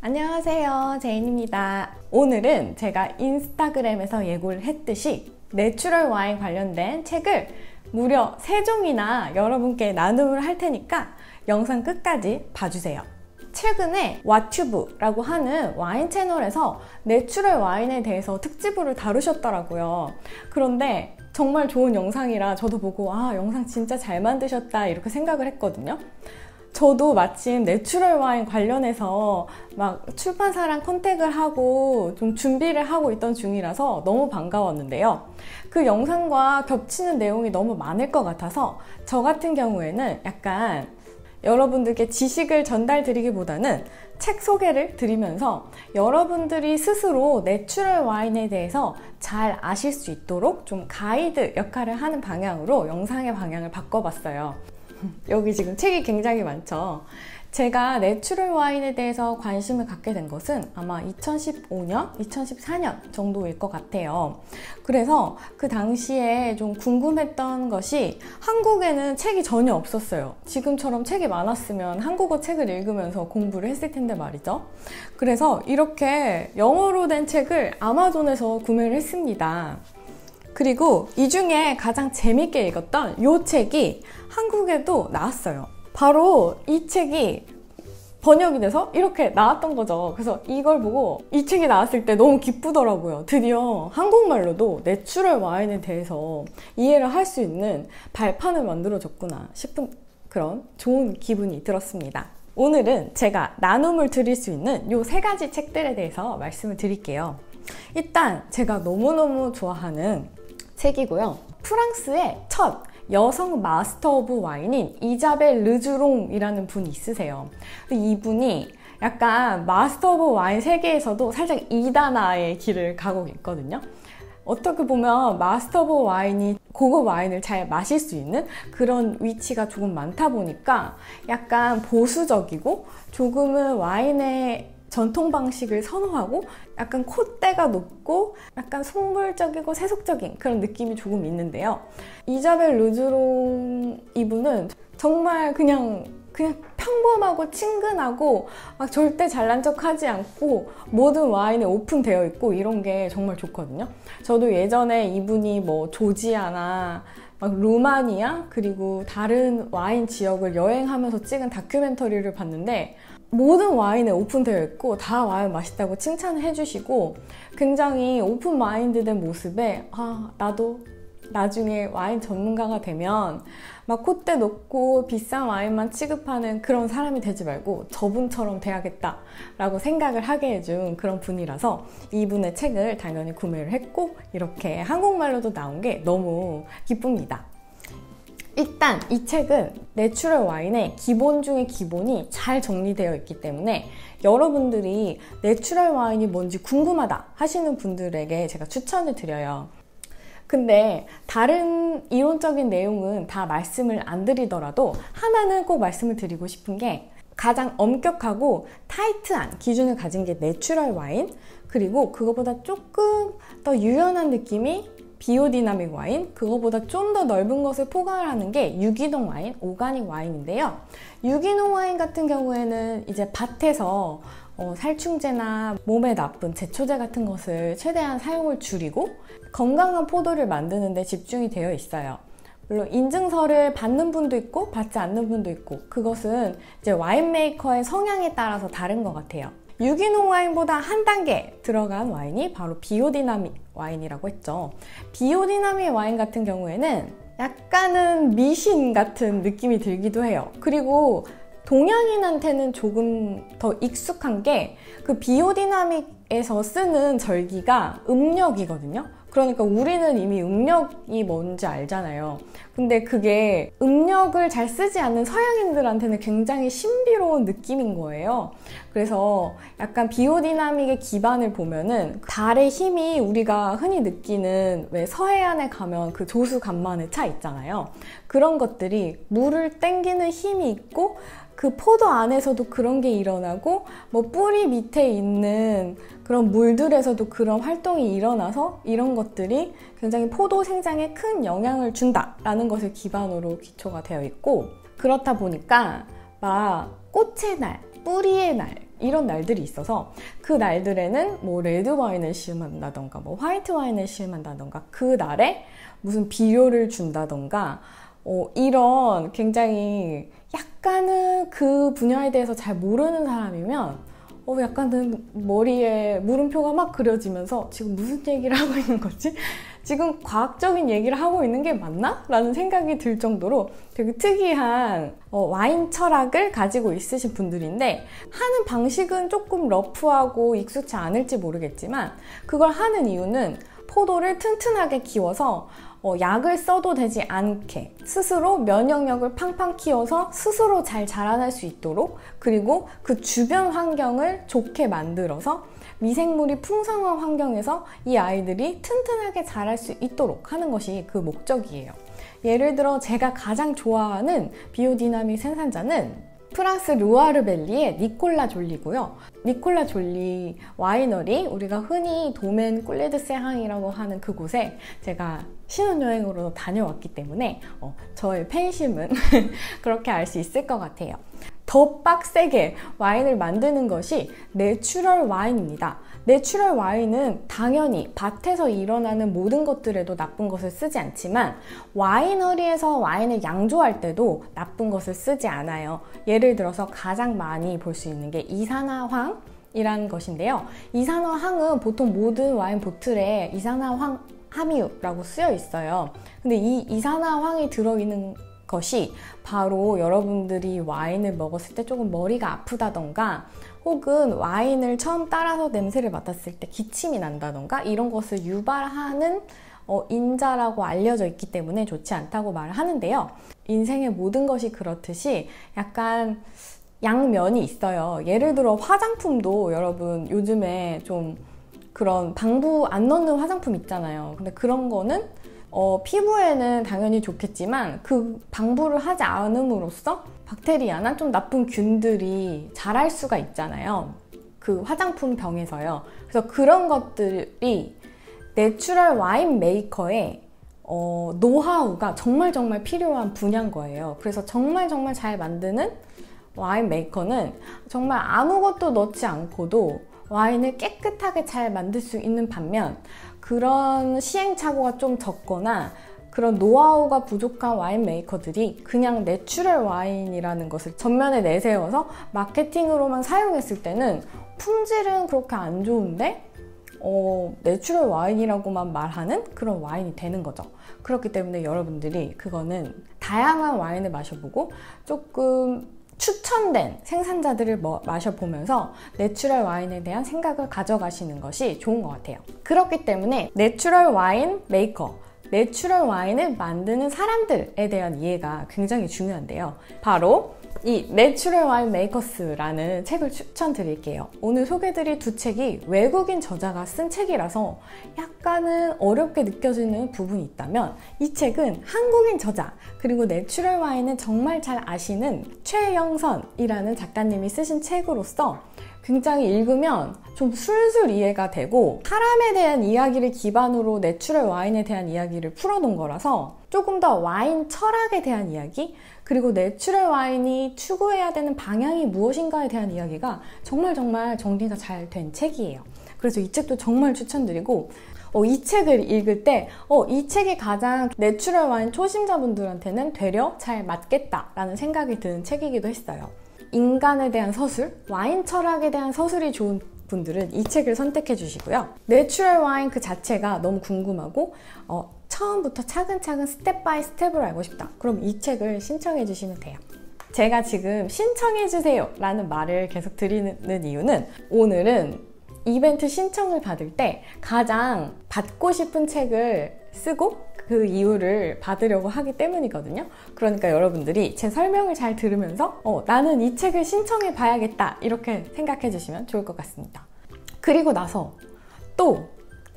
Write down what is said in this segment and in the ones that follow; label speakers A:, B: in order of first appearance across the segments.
A: 안녕하세요, 제인입니다. 오늘은 제가 인스타그램에서 예고를 했듯이 내추럴 와인 관련된 책을 무려 3종이나 여러분께 나눔을 할 테니까 영상 끝까지 봐주세요. 최근에 와튜브라고 하는 와인 채널에서 내추럴 와인에 대해서 특집으로 다루셨더라고요. 그런데 정말 좋은 영상이라 저도 보고 영상 진짜 잘 만드셨다 이렇게 생각을 했거든요. 저도 마침 내추럴 와인 관련해서 막 출판사랑 컨택을 하고 좀 준비를 하고 있던 중이라서 너무 반가웠는데요. 그 영상과 겹치는 내용이 너무 많을 것 같아서 저 같은 경우에는 약간 여러분들께 지식을 전달드리기보다는 책 소개를 드리면서 여러분들이 스스로 내추럴 와인에 대해서 잘 아실 수 있도록 좀 가이드 역할을 하는 방향으로 영상의 방향을 바꿔봤어요. 여기 지금 책이 굉장히 많죠. 제가 내추럴 와인에 대해서 관심을 갖게 된 것은 아마 2015년, 2014년 정도일 것 같아요. 그래서 그 당시에 좀 궁금했던 것이 한국에는 책이 전혀 없었어요. 지금처럼 책이 많았으면 한국어 책을 읽으면서 공부를 했을 텐데 말이죠. 그래서 이렇게 영어로 된 책을 아마존에서 구매를 했습니다. 그리고 이 중에 가장 재밌게 읽었던 이 책이 한국에도 나왔어요. 바로 이 책이 번역이 돼서 이렇게 나왔던 거죠. 그래서 이걸 보고 이 책이 나왔을 때 너무 기쁘더라고요. 드디어 한국말로도 내추럴 와인에 대해서 이해를 할 수 있는 발판을 만들어줬구나 싶은 그런 좋은 기분이 들었습니다. 오늘은 제가 나눔을 드릴 수 있는 이 3가지 책들에 대해서 말씀을 드릴게요. 일단 제가 너무너무 좋아하는 책이고요. 프랑스의 첫 여성 마스터 오브 와인인 이자벨 르주롱이라는 분이 있으세요. 이분이 약간 마스터 오브 와인 세계에서도 살짝 2단아의 길을 가고 있거든요. 어떻게 보면 마스터 오브 와인이 고급 와인을 잘 마실 수 있는 그런 위치가 조금 많다 보니까 약간 보수적이고 조금은 와인의 전통 방식을 선호하고 약간 콧대가 높고 약간 속물적이고 세속적인 그런 느낌이 조금 있는데요. 이자벨 르주롱 이분은 정말 그냥 평범하고 친근하고 막 절대 잘난 척 하지 않고 모든 와인에 오픈되어 있고 이런 게 정말 좋거든요. 저도 예전에 이분이 뭐 조지아나 막 루마니아 그리고 다른 와인 지역을 여행하면서 찍은 다큐멘터리를 봤는데 모든 와인에 오픈되어 있고 다 와인 맛있다고 칭찬을 해주시고 굉장히 오픈 마인드 된 모습에 나도 나중에 와인 전문가가 되면 막 콧대 높고 비싼 와인만 취급하는 그런 사람이 되지 말고 저분처럼 돼야겠다 라고 생각을 하게 해준 그런 분이라서 이분의 책을 당연히 구매를 했고 이렇게 한국말로도 나온 게 너무 기쁩니다. 일단 이 책은 내추럴 와인의 기본 중에 기본이 잘 정리되어 있기 때문에 여러분들이 내추럴 와인이 뭔지 궁금하다 하시는 분들에게 제가 추천을 드려요. 근데 다른 이론적인 내용은 다 말씀을 안 드리더라도 하나는 꼭 말씀을 드리고 싶은 게 가장 엄격하고 타이트한 기준을 가진 게 내추럴 와인, 그리고 그거보다 조금 더 유연한 느낌이 비오디나믹 와인, 그거보다 좀 더 넓은 것을 포괄을 하는 게 유기농 와인, 오가닉 와인인데요. 유기농 와인 같은 경우에는 이제 밭에서 살충제나 몸에 나쁜 제초제 같은 것을 최대한 사용을 줄이고 건강한 포도를 만드는 데 집중이 되어 있어요. 물론 인증서를 받는 분도 있고 받지 않는 분도 있고 그것은 이제 와인 메이커의 성향에 따라서 다른 것 같아요. 유기농 와인보다 한 단계 들어간 와인이 바로 비오디나믹 와인이라고 했죠. 비오디나믹 와인 같은 경우에는 약간은 미신 같은 느낌이 들기도 해요. 그리고 동양인한테는 조금 더 익숙한 게 그 비오디나믹에서 쓰는 절기가 음력이거든요. 그러니까 우리는 이미 음력이 뭔지 알잖아요. 근데 그게 음력을 잘 쓰지 않는 서양인들한테는 굉장히 신비로운 느낌인 거예요. 그래서 약간 비오디나믹의 기반을 보면은 달의 힘이 우리가 흔히 느끼는 왜 서해안에 가면 그 조수간만의 차 있잖아요. 그런 것들이 물을 땡기는 힘이 있고 그 포도 안에서도 그런 게 일어나고 뭐 뿌리 밑에 있는 그런 물들에서도 그런 활동이 일어나서 이런 것들이 굉장히 포도 생장에 큰 영향을 준다라는 것을 기반으로 기초가 되어 있고, 그렇다 보니까 막 꽃의 날, 뿌리의 날 이런 날들이 있어서 그 날들에는 뭐 레드 와인을 시음한다던가 뭐 화이트 와인을 시음한다던가 그 날에 무슨 비료를 준다던가 이런 굉장히 약간은 그 분야에 대해서 잘 모르는 사람이면 약간은 머리에 물음표가 막 그려지면서 지금 무슨 얘기를 하고 있는 거지? 지금 과학적인 얘기를 하고 있는 게 맞나? 라는 생각이 들 정도로 되게 특이한 와인 철학을 가지고 있으신 분들인데 하는 방식은 조금 러프하고 익숙치 않을지 모르겠지만 그걸 하는 이유는 포도를 튼튼하게 키워서 약을 써도 되지 않게 스스로 면역력을 팡팡 키워서 스스로 잘 자라날 수 있도록 그리고 그 주변 환경을 좋게 만들어서 미생물이 풍성한 환경에서 이 아이들이 튼튼하게 자랄 수 있도록 하는 것이 그 목적이에요. 예를 들어 제가 가장 좋아하는 비오디나믹 생산자는 프랑스 루아르밸리의 니콜라 졸리고요. 니콜라 졸리 와이너리, 우리가 흔히 도멘 꿀레드세항이라고 하는 그곳에 제가 신혼여행으로 다녀왔기 때문에 저의 팬심은 그렇게 알 수 있을 것 같아요. 더 빡세게 와인을 만드는 것이 내추럴 와인입니다. 내추럴 와인은 당연히 밭에서 일어나는 모든 것들에도 나쁜 것을 쓰지 않지만 와이너리에서 와인을 양조할 때도 나쁜 것을 쓰지 않아요. 예를 들어서 가장 많이 볼 수 있는 게 이산화황 이라는 것인데요. 이산화황은 보통 모든 와인 보틀에 이산화황 함유라고 쓰여 있어요. 근데 이 이산화황이 들어있는 것이 바로 여러분들이 와인을 먹었을 때 조금 머리가 아프다던가 혹은 와인을 처음 따라서 냄새를 맡았을 때 기침이 난다던가 이런 것을 유발하는 인자라고 알려져 있기 때문에 좋지 않다고 말을 하는데요. 인생의 모든 것이 그렇듯이 약간 양면이 있어요. 예를 들어 화장품도 여러분 요즘에 좀 그런 방부 안 넣는 화장품 있잖아요. 근데 그런 거는 피부에는 당연히 좋겠지만 그 방부를 하지 않음으로써 박테리아나 좀 나쁜 균들이 자랄 수가 있잖아요. 그 화장품 병에서요. 그래서 그런 것들이 내추럴 와인 메이커의 노하우가 정말 필요한 분야인 거예요. 그래서 정말 잘 만드는 와인 메이커는 정말 아무것도 넣지 않고도 와인을 깨끗하게 잘 만들 수 있는 반면 그런 시행착오가 좀 적거나 그런 노하우가 부족한 와인 메이커들이 그냥 내추럴 와인이라는 것을 전면에 내세워서 마케팅으로만 사용했을 때는 품질은 그렇게 안 좋은데 내추럴 와인이라고만 말하는 그런 와인이 되는 거죠. 그렇기 때문에 여러분들이 그거는 다양한 와인을 마셔보고 조금 추천된 생산자들을 마셔보면서 내추럴 와인에 대한 생각을 가져가시는 것이 좋은 것 같아요. 그렇기 때문에 내추럴 와인 메이커, 내추럴 와인을 만드는 사람들에 대한 이해가 굉장히 중요한데요. 바로 이 내추럴 와인 메이커스라는 책을 추천드릴게요. 오늘 소개드릴 두 책이 외국인 저자가 쓴 책이라서 약간은 어렵게 느껴지는 부분이 있다면 이 책은 한국인 저자 그리고 내추럴 와인을 정말 잘 아시는 최영선이라는 작가님이 쓰신 책으로서 굉장히 읽으면 좀 술술 이해가 되고 사람에 대한 이야기를 기반으로 내추럴 와인에 대한 이야기를 풀어놓은 거라서 조금 더 와인 철학에 대한 이야기 그리고 내추럴 와인이 추구해야 되는 방향이 무엇인가에 대한 이야기가 정말 정리가 잘 된 책이에요. 그래서 이 책도 정말 추천드리고 이 책을 읽을 때 이 책이 가장 내추럴 와인 초심자분들한테는 되려 잘 맞겠다라는 생각이 드는 책이기도 했어요. 인간에 대한 서술, 와인 철학에 대한 서술이 좋은 분들은 이 책을 선택해 주시고요. 내추럴 와인 그 자체가 너무 궁금하고 처음부터 차근차근 스텝 바이 스텝으로 알고 싶다. 그럼 이 책을 신청해 주시면 돼요. 제가 지금 신청해 주세요 라는 말을 계속 드리는 이유는 오늘은 이벤트 신청을 받을 때 가장 받고 싶은 책을 쓰고 그 이유를 받으려고 하기 때문이거든요. 그러니까 여러분들이 제 설명을 잘 들으면서 나는 이 책을 신청해 봐야겠다 이렇게 생각해 주시면 좋을 것 같습니다. 그리고 나서 또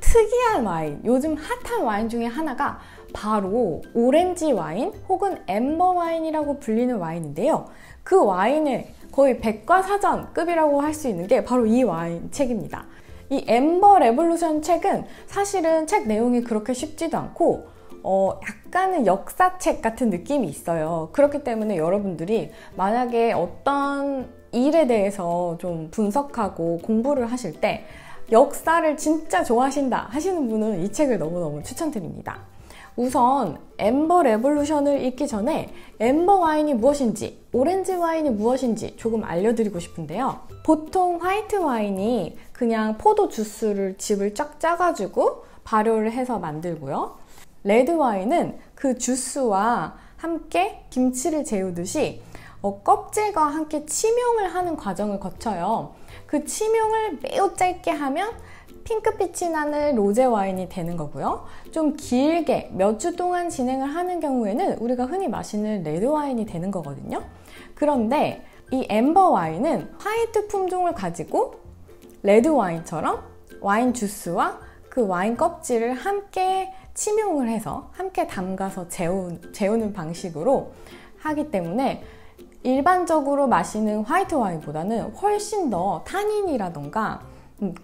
A: 특이한 와인, 요즘 핫한 와인 중에 하나가 바로 오렌지 와인 혹은 앰버 와인이라고 불리는 와인인데요. 그 와인을 거의 백과사전급이라고 할 수 있는 게 바로 이 와인 책입니다. 이 앰버 레볼루션 책은 사실은 책 내용이 그렇게 쉽지도 않고 약간은 역사책 같은 느낌이 있어요. 그렇기 때문에 여러분들이 만약에 어떤 일에 대해서 좀 분석하고 공부를 하실 때 역사를 진짜 좋아하신다 하시는 분은 이 책을 너무너무 추천드립니다. 우선 엠버 레볼루션을 읽기 전에 엠버 와인이 무엇인지, 오렌지 와인이 무엇인지 조금 알려드리고 싶은데요. 보통 화이트 와인이 그냥 포도 주스를 즙을 쫙 짜가지고 발효를 해서 만들고요. 레드 와인은 그 주스와 함께 김치를 재우듯이 껍질과 함께 치명을 하는 과정을 거쳐요. 그 치명을 매우 짧게 하면 핑크빛이 나는 로제 와인이 되는 거고요. 좀 길게 몇 주 동안 진행을 하는 경우에는 우리가 흔히 마시는 레드 와인이 되는 거거든요. 그런데 이 엠버 와인은 화이트 품종을 가지고 레드 와인처럼 와인 주스와 그 와인 껍질을 함께 치명을 해서 함께 담가서 재우는 방식으로 하기 때문에 일반적으로 마시는 화이트 와인보다는 훨씬 더 타닌이라던가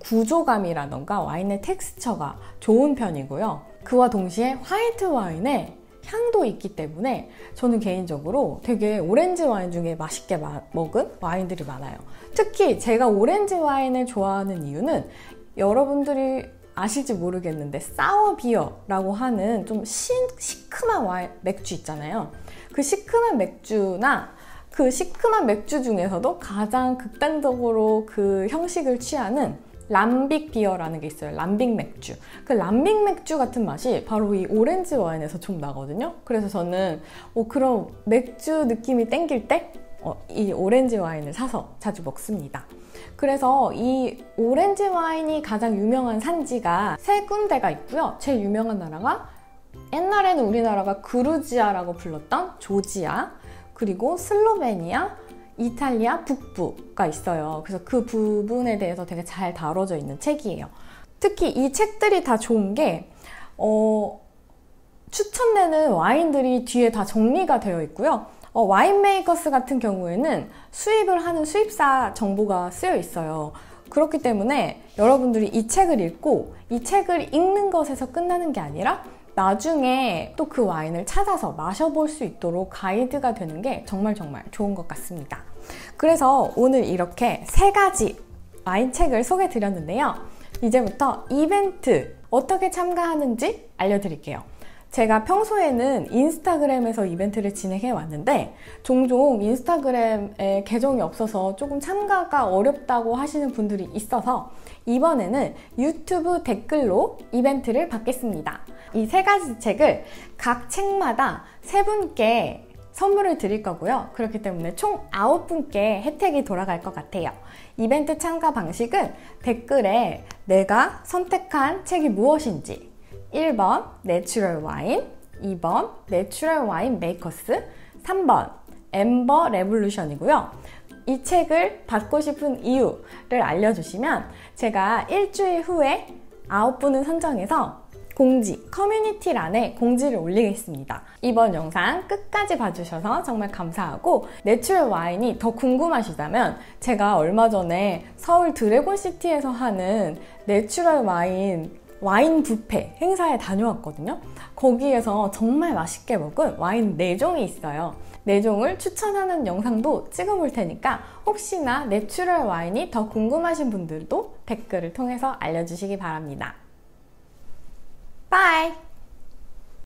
A: 구조감이라던가 와인의 텍스처가 좋은 편이고요. 그와 동시에 화이트 와인에 향도 있기 때문에 저는 개인적으로 되게 오렌지 와인 중에 맛있게 먹은 와인들이 많아요. 특히 제가 오렌지 와인을 좋아하는 이유는 여러분들이 아실지 모르겠는데 사워 비어라고 하는 좀 시큼한 맥주 있잖아요. 그 시큼한 맥주나 그 시큼한 맥주 중에서도 가장 극단적으로 그 형식을 취하는 람빅 비어라는 게 있어요. 람빅 맥주. 그 람빅 맥주 같은 맛이 바로 이 오렌지 와인에서 좀 나거든요. 그래서 저는 그런 맥주 느낌이 땡길 때 이 오렌지 와인을 사서 자주 먹습니다. 그래서 이 오렌지 와인이 가장 유명한 산지가 3군데가 있고요. 제일 유명한 나라가 옛날에는 우리나라가 그루지아라고 불렀던 조지아, 그리고 슬로베니아, 이탈리아 북부가 있어요. 그래서 그 부분에 대해서 되게 잘 다뤄져 있는 책이에요. 특히 이 책들이 다 좋은 게 추천되는 와인들이 뒤에 다 정리가 되어 있고요. 와인 메이커스 같은 경우에는 수입을 하는 수입사 정보가 쓰여 있어요. 그렇기 때문에 여러분들이 이 책을 읽고 이 책을 읽는 것에서 끝나는 게 아니라 나중에 또 그 와인을 찾아서 마셔볼 수 있도록 가이드가 되는 게 정말 좋은 것 같습니다. 그래서 오늘 이렇게 3가지 와인 책을 소개해 드렸는데요. 이제부터 이벤트 어떻게 참가하는지 알려드릴게요. 제가 평소에는 인스타그램에서 이벤트를 진행해 왔는데 종종 인스타그램에 계정이 없어서 조금 참가가 어렵다고 하시는 분들이 있어서 이번에는 유튜브 댓글로 이벤트를 받겠습니다. 이 3가지 책을 각 책마다 3분께 선물을 드릴 거고요. 그렇기 때문에 총 9분께 혜택이 돌아갈 것 같아요. 이벤트 참가 방식은 댓글에 내가 선택한 책이 무엇인지 1번 내추럴 와인, 2번 내추럴 와인 메이커스, 3번 엠버 레볼루션이고요. 이 책을 받고 싶은 이유를 알려주시면 제가 일주일 후에 9분을 선정해서 커뮤니티란에 공지를 올리겠습니다. 이번 영상 끝까지 봐주셔서 정말 감사하고 내추럴 와인이 더 궁금하시다면 제가 얼마 전에 서울 드래곤시티에서 하는 내추럴 와인 뷔페 행사에 다녀왔거든요. 거기에서 정말 맛있게 먹은 와인 4종이 있어요. 4종을 추천하는 영상도 찍어볼 테니까 혹시나 내추럴 와인이 더 궁금하신 분들도 댓글을 통해서 알려주시기 바랍니다. Bye!